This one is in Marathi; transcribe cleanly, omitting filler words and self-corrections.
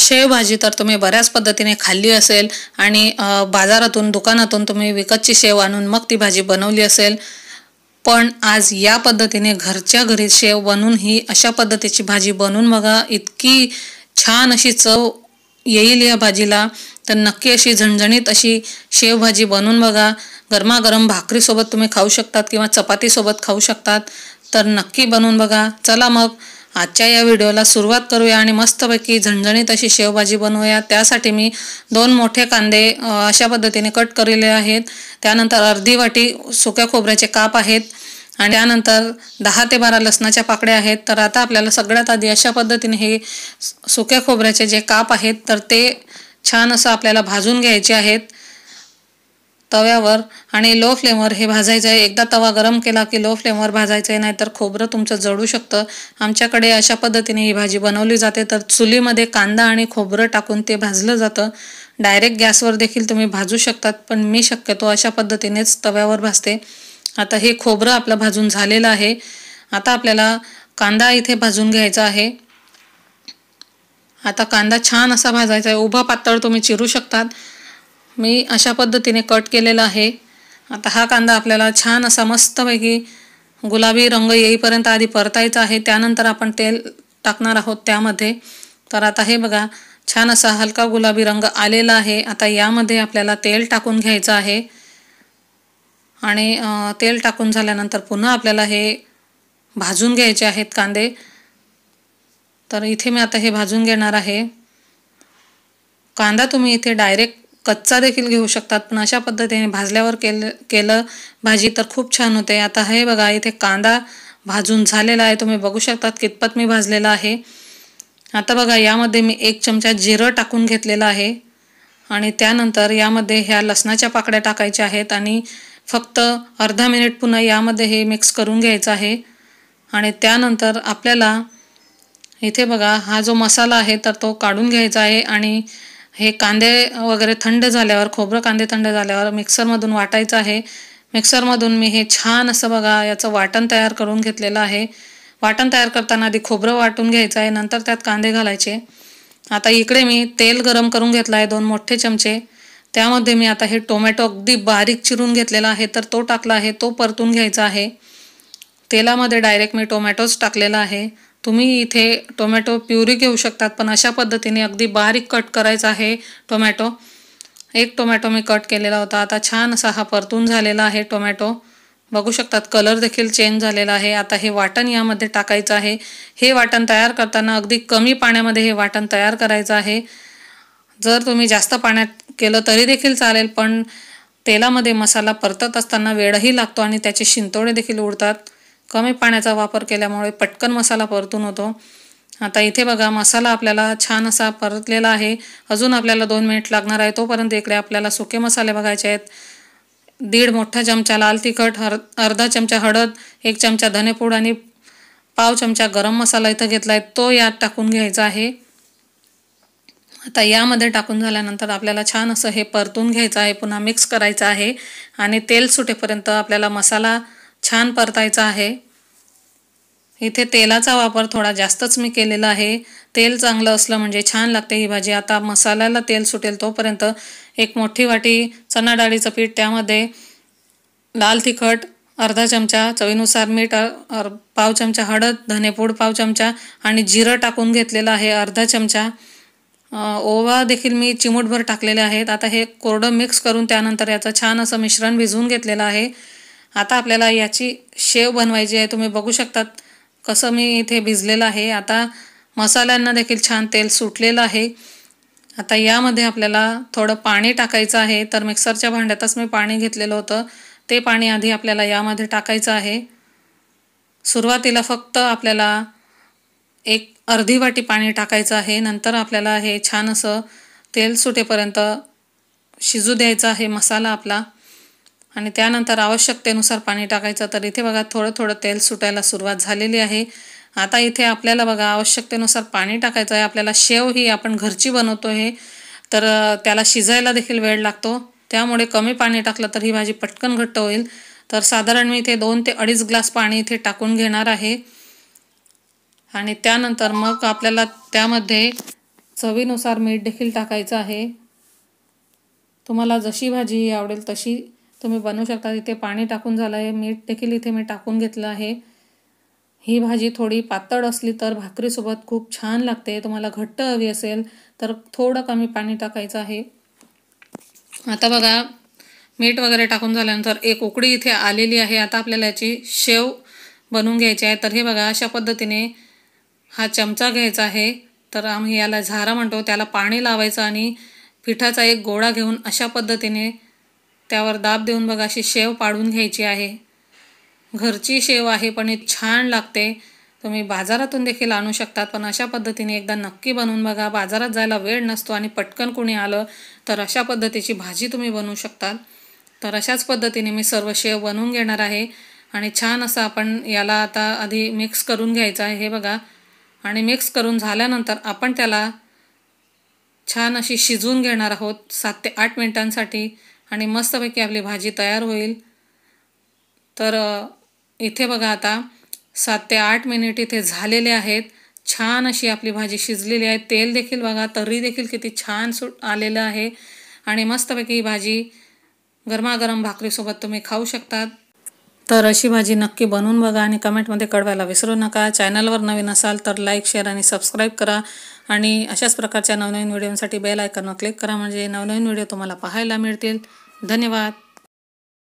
शेवभाजी तर तुम्ही बऱ्याच पद्धतीने खाल्ली असेल आणि बाजारातून दुकानातून तुम्ही विकतची शेव आणून मग ती भाजी बनवली असेल। पण आज या पद्धतीने घरच्या घरी शेव बनवून ही अशा पद्धतीची भाजी बनवून बघा, इतकी छान अशी चव येईल या भाजीला। तर नक्की अशी झणझणीत अशी शेवभाजी बनवून बघा। गरमागरम भाकरीसोबत तुम्ही खाऊ शकतात किंवा चपातीसोबत खाऊ शकतात। तर नक्की बनवून बघा। चला मग आजच्या या व्हिडिओला सुरुवात करूया आणि मस्तपैकी झणझणीत अशी शेवभाजी बनवूया। त्यासाठी मी 2 मोठे कांदे अशा पद्धतीने कट केलेले आहेत। त्यानंतर अर्धी वाटी सुक्या खोबऱ्याचे काप आहेत आणि त्यानंतर 10 ते 12 लसणाच्या पाकळ्या आहेत। तर आता आपल्याला सगळ्यात आधी अशा पद्धतीने हे सुक्या खोबऱ्याचे जे काप आहेत तर ते छान असं आपल्याला भाजून घ्यायचे आहेत तव्यावर आणि लो फ्लेमवर हे भाजायचं आहे। एकदा तवा गरम केला की लो फ्लेमवर भाजायचं आहे, नाहीतर खोबरं तुमचं जळू शकतं। आमच्याकडे अशा पद्धतीने ही भाजी बनवली जाते। तर चुलीमध्ये कांदा आणि खोबरं टाकून ते भाजलं जातं। डायरेक्ट गॅसवर देखील तुम्ही भाजू शकतात, पण मी शक्यतो अशा पद्धतीनेच तव्यावर भाजते। आता हे खोबरं आपलं भाजून झालेलं आहे। आता आपल्याला कांदा इथे भाजून घ्यायचा आहे। आता कांदा छान असा भाजायचा आहे। उभा पातळ तुम्ही चिरू शकतात, मी अशा पद्धतीने कट केलेला आहे। आता हा कांदा आपल्याला छान असा मस्तपैकी गुलाबी रंग येईपर्यंत आधी परतायचा आहे। त्यानंतर आपण तेल टाकणार आहोत त्यामध्ये। तर आता हे बघा छान असा हलका गुलाबी रंग आलेला आहे। आता यामध्ये आपल्याला तेल टाकून घ्यायचं आहे आणि तेल टाकून झाल्यानंतर पुन्हा आपल्याला हे भाजून घ्यायचे आहेत कांदे। तर इथे मी आता हे भाजून घेणार आहे। कांदा तुम्ही इथे डायरेक्ट कच्चा देखील घेऊ शकतात, पण अशा पद्धतीने भाजल्यावर केलं भाजी तर खूप छान होते। आता हे बघा इथे कांदा भाजून झालेला आहे, तुम्ही बघू शकतात कितपत मी भाजलेला आहे। आता बघा यामध्ये मी 1 चमचा जिरं टाकून घेतलेला आहे आणि त्यानंतर यामध्ये ह्या लसणाच्या पाकळ्या टाकायच्या आहेत आणि फक्त अर्धा मिनिट पुन्हा यामध्ये हे मिक्स करून घ्यायचं आहे। आणि त्यानंतर आपल्याला इथे बघा हा जो मसाला आहे तर तो काढून घ्यायचा आहे आणि हे कांदे वगैरे थंड झाल्यावर, खोबरं कांदे थंड झाल्यावर मिक्सरमधून वाटायचं आहे। मिक्सरमधून मी हे छान असं बघा याचं वाटण तयार करून घेतलेलं आहे। वाटण तयार करताना आधी खोबरं वाटून घ्यायचं आहे, नंतर त्यात कांदे घालायचे। आता इकडे मी तेल गरम करून घेतलं आहे 2 मोठे चमचे। त्यामध्ये मी आता हे टोमॅटो अगदी बारीक चिरून घेतलेला आहे तर तो टाकला आहे, तो परतून घ्यायचा आहे। तेलामध्ये डायरेक्ट मी टोमॅटोच टाकलेला आहे। तुम्ही इथे टोमॅटो प्युरी घेऊ शकतात, पण अशा पद्धतीने अगदी बारीक कट करायचा आहे टोमॅटो। 1 टोमॅटो मी कट केलेला होता। आता छान असा हा परतून झालेला आहे टोमॅटो, बघू शकतात कलर देखील चेंज झालेला आहे। आता हे वाटण यामध्ये टाकायचं आहे। हे वाटण तयार करताना अगदी कमी पाण्यामध्ये हे वाटण तयार करायचं आहे। जर तुम्ही जास्त पाण्यात केलं तरी देखील चालेल, पण तेलामध्ये मसाला परतत असताना वेळही लागतो आणि त्याचे शिंतोडे देखील उडतात। कमी पाण्याचा वापर केल्यामुळे पटकन मसाला परतून होतो। आता इथे बघा मसाला आपल्याला छान असा परतलेला आहे। अजून आपल्याला 2 मिनिट लागणार आहे। तोपर्यंत इकडे आपल्याला सुके मसाले बघायचे आहेत। 1.5 मोठा चमचा लाल तिखट, अर्धा चमचा हळद, 1 चमचा धनेपूड आणि पाव चमचा गरम मसाला इथं घेतला आहे, तो यात टाकून घ्यायचा आहे। आता यामध्ये टाकून झाल्यानंतर आपल्याला छान असं हे परतून घ्यायचं आहे, पुन्हा मिक्स करायचं आहे आणि तेल सुटेपर्यंत आपल्याला मसाला छान परतायचा आहे। इथे तेलाचा वापर थोडा जास्तच मी केलेला आहे। तेल चांगलं असलं म्हणजे छान लागते ही भाजी। आता मसाल्याला तेल सुटेल तोपर्यंत 1 मोठी वाटी चणा डाळीचं पीठ, त्यामध्ये लाल तिखट अर्धा चमचा, चवीनुसार मीठ, पाव चमचा हळद, धनेपूड पाव चमचा आणि जिरं टाकून घेतलेलं आहे अर्धा चमचा। ओवा देखील मी चिमूटभर टाकलेले आहेत। आता हे कोरडं मिक्स करून त्यानंतर याचं छान असं मिश्रण भिजवून घेतलेलं आहे। आता आपल्याला याची शेव बनवायची आहे। तुम्ही बघू शकतात कसं मी इथे भिजलेलं आहे। आता मसाल्यांना देखील छान तेल सुटलेलं आहे। आता यामध्ये आपल्याला थोडं पाणी टाकायचं आहे। तर मिक्सरच्या भांड्यातच मी पाणी घेतलेलं होतं, ते पाणी आधी आपल्याला यामध्ये टाकायचं आहे। सुरुवातीला फक्त आपल्याला 1 अर्धी वाटी पाणी टाकायचं आहे। नंतर आपल्याला हे छान असं तेल सुटेपर्यंत शिजू द्यायचं आहे मसाला आपला आणि त्यानंतर आवश्यकतेनुसार पाणी टाकायचं। तर इथे बघा थोडं थोडं तेल सुटायला सुरुवात झालेली आहे। आता इथे आपल्याला बघा आवश्यकतेनुसार पाणी टाकायचं आहे। आपल्याला शेव ही आपण घरची बनवतो आहे, तर त्याला शिजायला देखील वेळ लागतो, त्यामुळे कमी पाणी टाकलं तर ही भाजी पटकन घट्ट होईल। तर साधारण मी इथे 2 ते 2.5 ग्लास पाणी इथे टाकून घेणार आहे आणि त्यानंतर मग आपल्याला त्यामध्ये चवीनुसार मीठ देखील टाकायचं आहे। तुम्हाला जशी भाजी आवडेल तशी तुम्ही बनवू शकता। इथे पाणी टाकून झालं आहे, मीठ देखील इथे मी टाकून घेतलं आहे। ही भाजी थोडी पातळ असली तर भाकरीसोबत खूप छान लागते। तुम्हाला घट्ट हवी असेल तर थोडं कमी पाणी टाकायचं आहे। आता बघा मीठ वगैरे टाकून झाल्यानंतर एक उकळी इथे आलेली आहे। आता आपल्याला याची शेव बनवून घ्यायची आहे। तर हे बघा अशा पद्धतीने हा चमचा घ्यायचा आहे। तर आम्ही याला झारा म्हणतो। त्याला पाणी लावायचं आणि पिठाचा एक गोळा घेऊन अशा पद्धतीने त्यावर दाब देऊन बघा अशी शेव पाडून घ्यायची आहे। घरची शेव आहे पण छान लागते। तुम्ही बाजारातून देखील आणू शकतात, पण अशा पद्धतीने एकदा नक्की बनवून बघा। बाजारात जायला वेळ नसतो आणि पटकन कोणी आलं तर अशा पद्धतीची भाजी तुम्ही बनवू शकता। तर अशाच पद्धतीने मी सर्व शेव बनवून घेणार आहे आणि छान असं आपण याला आता आधी मिक्स करून घ्यायचं आहे। हे बघा आणि मिक्स करून झाल्यानंतर आपण त्याला छान अशी शिजवून घेणार आहोत 7 ते 8 मिनिटांसाठी आणि मस्तपैकी आपली भाजी तयार होईल। तर इथे बघा आता 7 ते 8 मिनिट इथे झालेले आहेत। छान अशी आपली भाजी शिजलेली आहे। तेल देखील बघा तर्री देखील किती छान आलेलं आहे आणि मस्तपैकी ही भाजी गरमागरम भाकरीसोबत तुम्ही खाऊ शकतात। तर अशी भाजी नक्की बनवून बघा आणि कमेंटमध्ये कळवायला विसरू नका। चॅनलवर नवीन असाल तर लाईक, शेअर आणि सबस्क्राईब करा आणि अशाच प्रकारच्या नवनवीन व्हिडिओसाठी बेल आयकॉनवर क्लिक करा म्हणजे नवनवीन व्हिडिओ तुम्हाला पाहायला मिळतील। धन्यवाद।